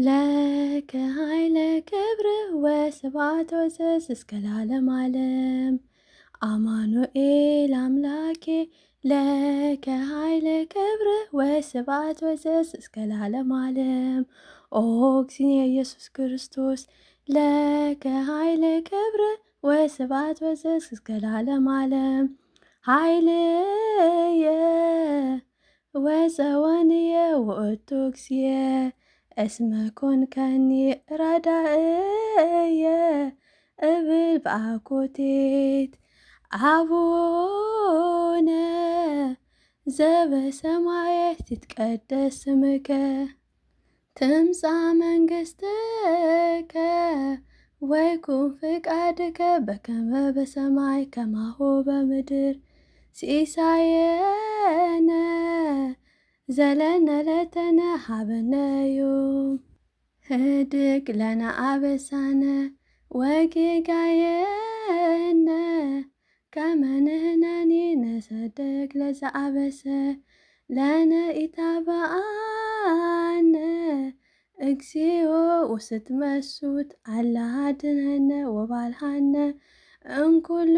ለከ ኃይለ ክብር ወስብሐት ወዘዝ እስከ ለዓለመ ዓለም። አማኑኤል አምላኬ ለከ ኃይለ ክብር ወስብሐት ወዘዝ እስከ ለዓለመ ዓለም። ኦ እግዚእነ ኢየሱስ ክርስቶስ ለከ ኃይለ ክብር ወስብሐት ወዘዝ እስከ ለዓለመ ዓለም። ኃይልየ ወፀወንየ ውእቱ እግዚእ እስመ ኮንከኒ ረዳእየ እብል በአኮቴት። አቡነ ዘበሰማያት ይትቀደስ ስምከ ትምጻእ መንግሥትከ ወይኩን ፍቃድከ በከመ በሰማይ ከማሁ በምድር። ሲሳየነ ዘለለ ዕለትነ ሀበነ ዮም ህድግ ለነ አበሳነ ወጌጋየነ ከመ ንሕነኒ ንሰድግ ለዘአበሰ ለነ ኢታብአነ እግዚኦ ውስጥ መሱት አላ አድኅነነ ወባልሐነ እምኩሉ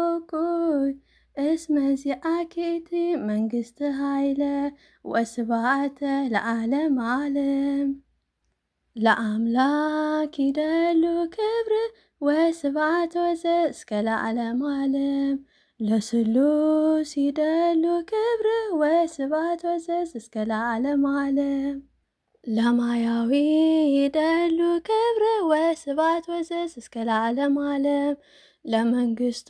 እኩይ እስመ ዚአኬቲ መንግሥት ኃይለ ወስብሐተ ለዓለመ ዓለም። ለአምላክ ይደሉ ክብር ወስብሐት ወዘዝ እስከ ለዓለመ ዓለም። ለስሉስ ይደሉ ክብር ወስብሐት ወዘዝ እስከ ለዓለመ ዓለም። ለማያዊ ይደሉ ክብር ወስብሐት ወዘዝ እስከ ለዓለመ ዓለም። ለመንግሥቱ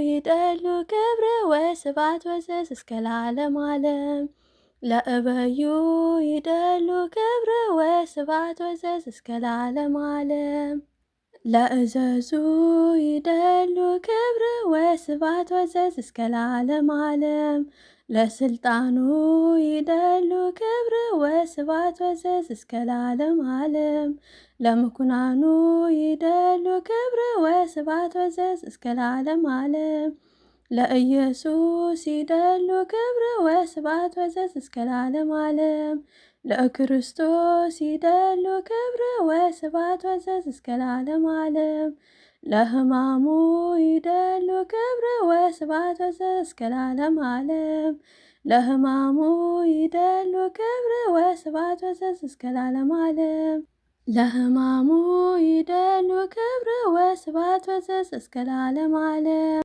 ይደሉ ክብር ወስብሐት ወዘዝ እስከ ለዓለመ ዓለም። ለእበዩ ይደሉ ክብር ወስብሐት ወዘዝ እስከ ለዓለመ ዓለም። ለእዘዙ ይደሉ ክብር ወስብሐት ወዘዝ እስከ ለዓለመ ዓለም። ለስልጣኑ ይደሉ ክብር ወስብሐት ወዘዝ እስከ ለዓለመ ዓለም። ለምኩናኑ ይደሉ ክብር ወስብሐት ወዘዝ እስከ ለዓለመ ዓለም። ለኢየሱስ ይደሉ ክብር ወስብሐት ወዘዝ እስከ ለዓለመ ዓለም። ለክርስቶስ ይደሉ ክብር ወስብሐት ወዘዝ እስከ ለዓለመ ዓለም። ለሕማሙ ይደሉ ክብር ወስብሐት ወዘዝ እስከ ለዓለመ ዓለም። ለሕማሙ ይደሉ ክብር ወስብሐት ወዘዝ እስከ ለዓለመ ዓለም። ለሕማሙ ይደሉ ክብር ወስብሐት ወዘዝ እስከ ለዓለመ ዓለም።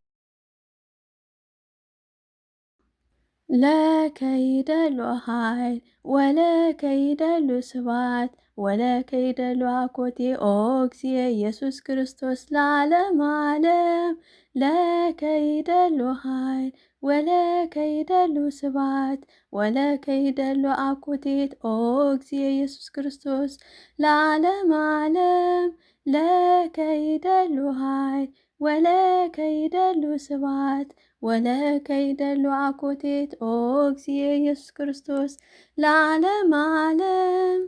ለከ ይደሉ ኃይል ወለከ ይደሉ ስብሐት ወለከ ይደሉ አኮቴ ኦ እግዚእ ኢየሱስ ክርስቶስ ለዓለመ ዓለም። ለከ ይደሉ ኃይል ወለከ ይደሉ ስብሐት ወለከ ይደሉ አኮቴት ኦ እግዚእ ኢየሱስ ክርስቶስ ለዓለመ ዓለም። ለከ ይደሉ ኃይል ወለከ ይደሉ ስብሐት ወለከ ይደሉ አኮቴት ኦ እግዚእ ኢየሱስ ክርስቶስ ለዓለመ ዓለም።